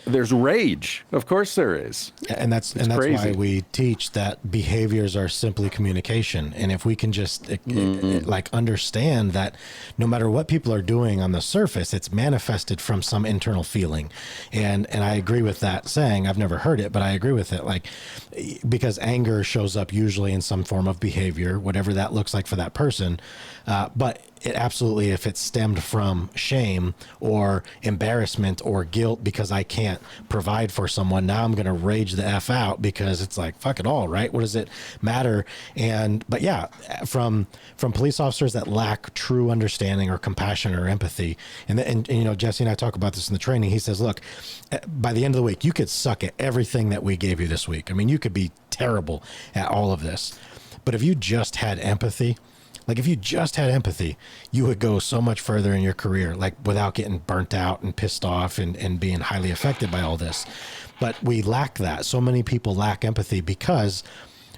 There's rage. Of course there is. And that's crazy. why we teach that behaviors are simply communication. And if we can just like understand that no matter what people are doing on the surface, it's manifested from some internal feeling. And I agree with that saying. I've never heard it, but I agree with it. Like, because anger shows up usually in some form of behavior, whatever that looks like for that person. But it absolutely, if it's stemmed from shame or embarrassment or guilt because I can't provide for someone, now I'm going to rage the F out because it's like, fuck it all, right? What does it matter? But yeah, from police officers that lack true understanding or compassion or empathy. And you know, Jesse and I talk about this in the training. He says, look, by the end of the week, you could suck at everything that we gave you this week. I mean, you could be terrible at all of this, but if you just had empathy, you would go so much further in your career, like without getting burnt out and pissed off and being highly affected by all this. But we lack that. So many people lack empathy because,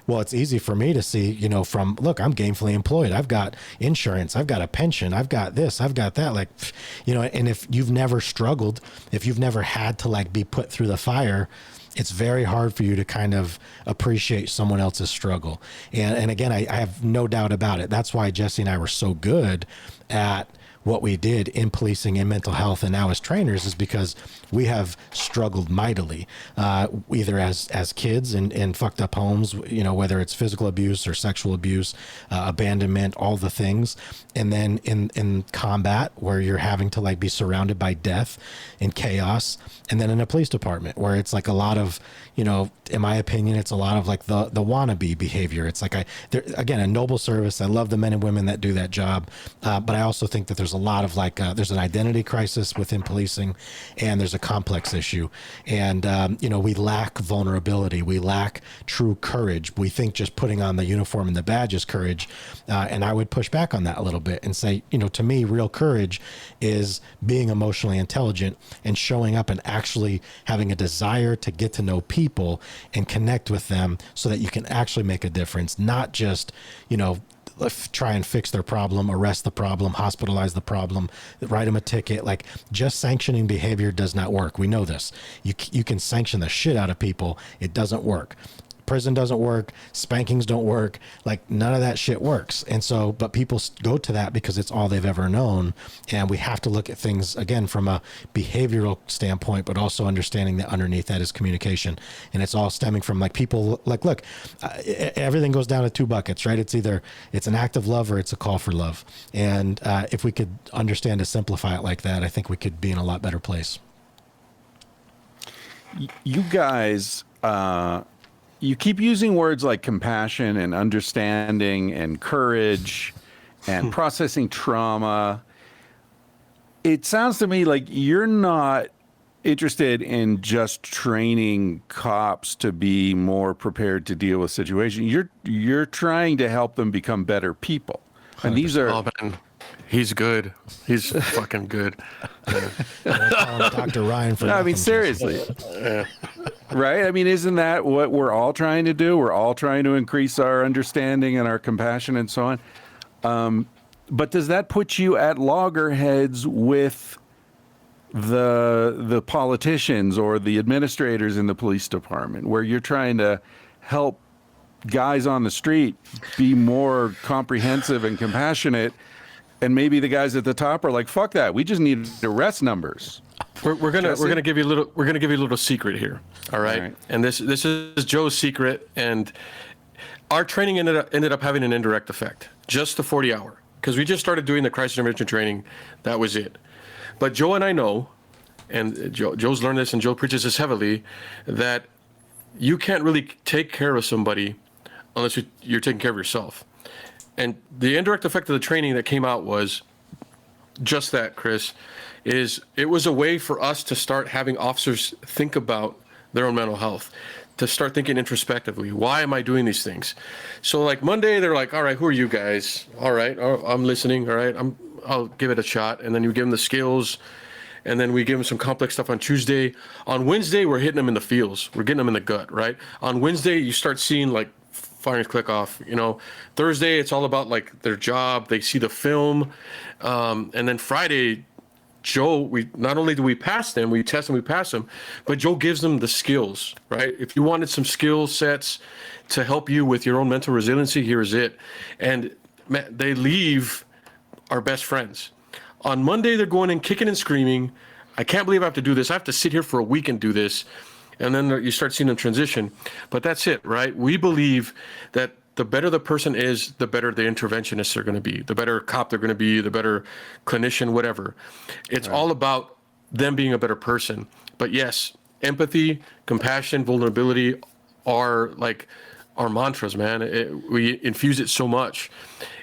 well, it's easy for me to see, you know, look, I'm gainfully employed. I've got insurance. I've got a pension. I've got this. I've got that. Like, you know, and if you've never struggled, if you've never had to like be put through the fire, it's very hard for you to kind of appreciate someone else's struggle. And again, I have no doubt about it. That's why Jesse and I were so good at what we did in policing and mental health and now as trainers, is because we have struggled mightily, either as kids in fucked up homes, you know, whether it's physical abuse or sexual abuse, abandonment, all the things. And then in combat, where you're having to like be surrounded by death and chaos. And then in a police department where it's like a lot of, you know, in my opinion, it's a lot of like the wannabe behavior. It's like again, a noble service. I love the men and women that do that job. But I also think that there's a lot of like, there's an identity crisis within policing, and there's a complex issue. And, you know, we lack vulnerability. We lack true courage. We think just putting on the uniform and the badge is courage. And I would push back on that a little bit and say, you know, to me, real courage is being emotionally intelligent and showing up and actually having a desire to get to know people and connect with them so that you can actually make a difference, not just, you know, try and fix their problem, arrest the problem, hospitalize the problem, write them a ticket. Like, just sanctioning behavior does not work. We know this. You can sanction the shit out of people. It doesn't work. Prison doesn't work. Spankings don't work. Like, none of that shit works. And so, but people go to that because it's all they've ever known. And we have to look at things again from a behavioral standpoint, but also understanding that underneath that is communication. And it's all stemming from like people like, look, everything goes down to two buckets, right? It's either it's an act of love or it's a call for love. And if we could understand to simplify it like that, I think we could be in a lot better place. You guys, you keep using words like compassion and understanding and courage and processing trauma. It sounds to me like you're not interested in just training cops to be more prepared to deal with situations. You're trying to help them become better people. And these are... Oh, man. He's good. He's fucking good. Dr. Ryan for no, I mean, seriously. Right? I mean, isn't that what we're all trying to do? We're all trying to increase our understanding and our compassion and so on. But does that put you at loggerheads with the politicians or the administrators in the police department, where you're trying to help guys on the street be more comprehensive and compassionate? And maybe the guys at the top are like, "Fuck that! We just need arrest numbers." We're gonna give you a little secret here. All right. And this is Joe's secret. And our training ended up having an indirect effect. Just the 40-hour, because we just started doing the crisis intervention training. That was it. But Joe and I know, and Joe's learned this, and Joe preaches this heavily, that you can't really take care of somebody unless you're taking care of yourself. And the indirect effect of the training that came out was just that, Chris, is it was a way for us to start having officers think about their own mental health, to start thinking introspectively. Why am I doing these things? So like Monday, they're like, all right, who are you guys? All right, I'm listening. All right, I'll give it a shot. And then you give them the skills, and then we give them some complex stuff on Tuesday. On Wednesday, we're hitting them in the feels. We're getting them in the gut, right? On Wednesday, you start seeing like firing click off. Thursday, it's all about like their job. They see the film. And then Friday, Joe, we not only do we pass them, we test them, we pass them, but Joe gives them the skills, right? If you wanted some skill sets to help you with your own mental resiliency, here's it. And they leave our best friends. On Monday, they're going in kicking and screaming. I can't believe I have to do this. I have to sit here for a week and do this. And then you start seeing them transition. But that's it, right? We believe that the better the person is, the better the interventionists are going to be, the better cop they're going to be, the better clinician, whatever. It's all about them being a better person. But yes, empathy, compassion, vulnerability are like our mantras, man. We infuse it so much.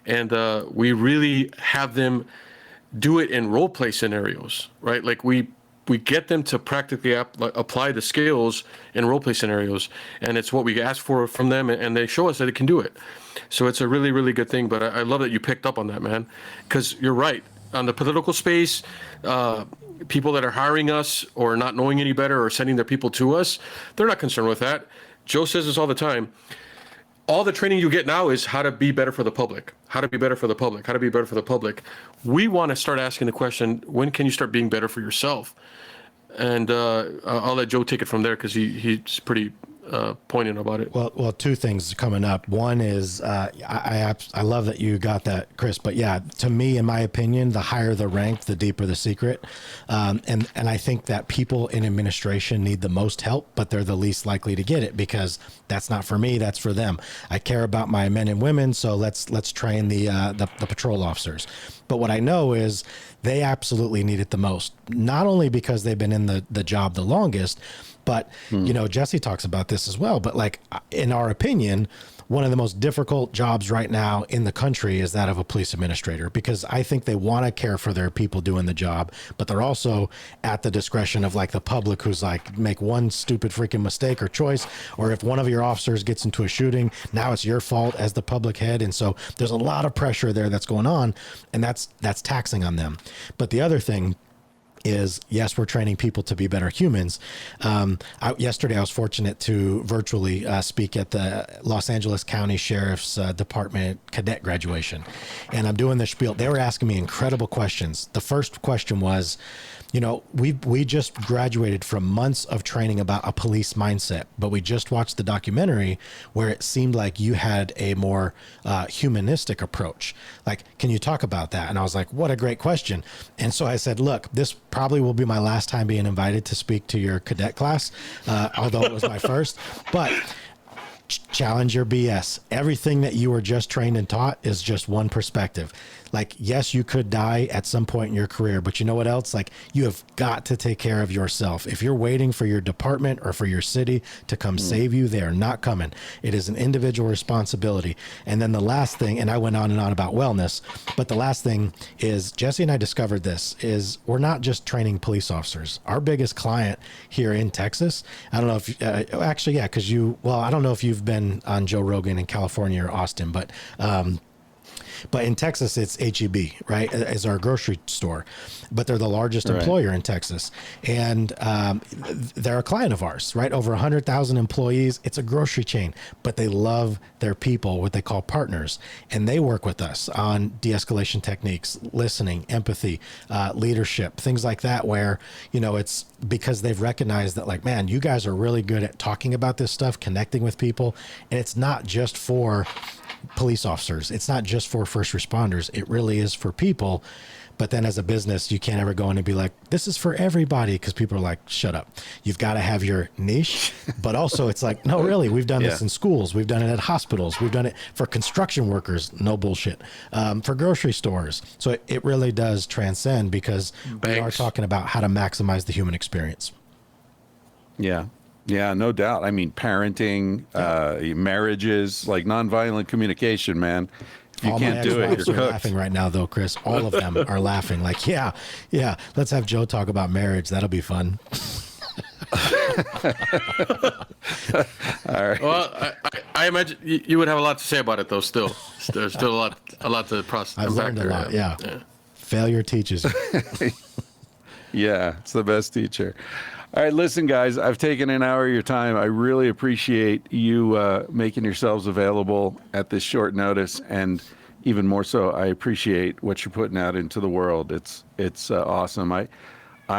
And we really have them do it in role play scenarios, right? Like we get them to practically apply the skills in role play scenarios, and it's what we ask for from them, and they show us that they can do it. So it's a really, really good thing. But I love that you picked up on that, man, because you're right. On the political space, people that are hiring us or not knowing any better or sending their people to us, they're not concerned with that. Joe says this all the time. All the training you get now is how to be better for the public, how to be better for the public, how to be better for the public. We want to start asking the question, when can you start being better for yourself? And I'll let Joe take it from there because he's pretty poignant about it. Well, two things coming up. One is I love that you got that, Chris. But yeah, to me, in my opinion, the higher the rank, the deeper the secret. And I think that people in administration need the most help, but they're the least likely to get it because that's not for me, that's for them. I care about my men and women, so let's train the patrol officers. But what I know is they absolutely need it the most, not only because they've been in the job the longest, but, Jesse talks about this as well. But like, in our opinion, one of the most difficult jobs right now in the country is that of a police administrator, because I think they want to care for their people doing the job, but they're also at the discretion of like the public who's like, make one stupid freaking mistake or choice, or if one of your officers gets into a shooting, now it's your fault as the public head. And so there's a lot of pressure there that's going on, and that's taxing on them. But the other thing is, yes, we're training people to be better humans. Yesterday, I was fortunate to virtually speak at the Los Angeles County Sheriff's Department cadet graduation. And I'm doing the spiel. They were asking me incredible questions. The first question was, we just graduated from months of training about a police mindset, but we just watched the documentary where it seemed like you had a more humanistic approach. Like, can you talk about that? And I was like, what a great question. And so I said, look, this probably will be my last time being invited to speak to your cadet class, although it was my first. But challenge your BS. Everything that you were just trained and taught is just one perspective. Like, yes, you could die at some point in your career, but you know what else? Like, you have got to take care of yourself. If you're waiting for your department or for your city to come save you, they are not coming. It is an individual responsibility. And then the last thing, and I went on and on about wellness, but the last thing is, Jesse and I discovered this, is we're not just training police officers. Our biggest client here in Texas, I don't know if, actually, yeah, because I don't know if you've been on Joe Rogan in California or Austin, but in Texas, it's H-E-B, right, is our grocery store. But they're the largest employer in Texas. And they're a client of ours, right? Over 100,000 employees. It's a grocery chain. But they love their people, what they call partners. And they work with us on de-escalation techniques, listening, empathy, leadership, things like that, where, it's because they've recognized that, like, man, you guys are really good at talking about this stuff, connecting with people. And it's not just for police officers. It's not just for first responders. It really is for people. But then as a business, you can't ever go in and be like, this is for everybody, because people are like, shut up. You've got to have your niche. But also it's like, no, really, we've done this in schools. We've done it at hospitals. We've done it for construction workers. No bullshit. For grocery stores. So it really does transcend, because we are talking about how to maximize the human experience. Yeah. Yeah, no doubt. I mean, parenting, marriages, like nonviolent communication, man. If you All can't my do it, ex-wives you're are cooked. laughing right now, though, Chris. All of them are laughing. Like, yeah, let's have Joe talk about marriage. That'll be fun. All right. Well, I imagine you would have a lot to say about it, though. Still, there's still a lot to process. I've learned a lot. Yeah. Failure teaches. Yeah, it's the best teacher. All right, listen, guys, I've taken an hour of your time. I really appreciate you making yourselves available at this short notice, and even more so, I appreciate what you're putting out into the world. It's awesome. I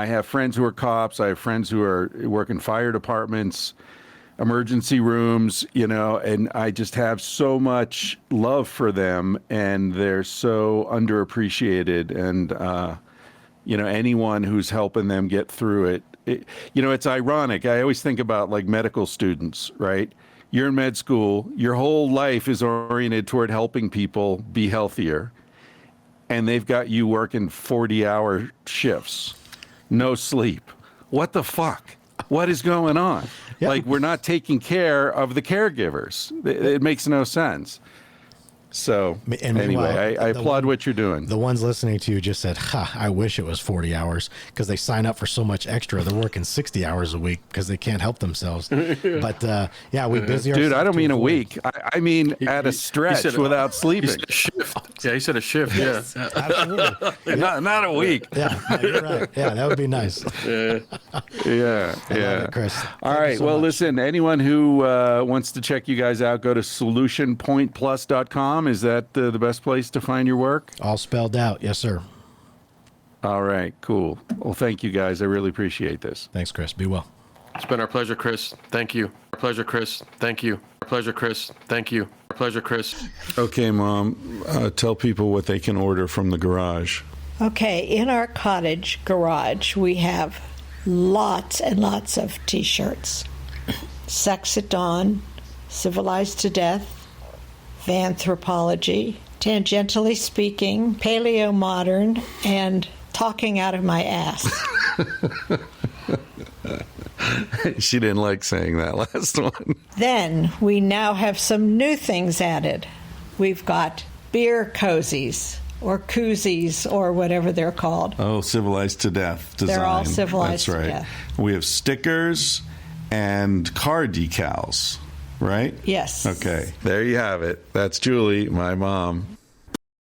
have friends who are cops. I have friends who work in fire departments, emergency rooms, and I just have so much love for them, and they're so underappreciated. And, anyone who's helping them get through it, it's ironic. I always think about like medical students, right? You're in med school, your whole life is oriented toward helping people be healthier, and they've got you working 40-hour shifts. No sleep. What the fuck? What is going on? Yeah. Like, we're not taking care of the caregivers. It makes no sense. So, And meanwhile, anyway, I applaud what you're doing. The ones listening to you just said, I wish it was 40 hours because they sign up for so much extra. They're working 60 hours a week because they can't help themselves. But, we busy ourselves. Dude, I don't mean a avoid- week. I mean at a stretch without He sleeping. said a shift. Yeah, he said a shift. Yes, absolutely. Not a week. Yeah, you're right. Yeah, that would be nice. Yeah. I love it, Chris. All Thank you right. so Well, much. listen, anyone who wants to check you guys out, go to solutionpointplus.com. Is that the best place to find your work? All spelled out. Yes, sir. All right. Cool. Well, thank you guys. I really appreciate this. Thanks, Chris. Be well. It's been our pleasure, Chris. Thank you. Our pleasure, Chris. Thank you. Our pleasure, Chris. Thank you. Our pleasure, Chris. Okay, Mom. Tell people what they can order from the garage. Okay, in our cottage garage, we have lots and lots of T-shirts. Sex at Dawn, Civilized to Death, Vanthropology, Tangentially Speaking, Paleo Modern, and Talking Out of My Ass. She didn't like saying that last one. Then we now have some new things added. We've got beer cozies, or koozies, or whatever they're called. Oh, civilized to death design. They're all civilized That's to right. death. We have stickers and car decals, right? Yes. Okay. There you have it. That's Julie, my mom.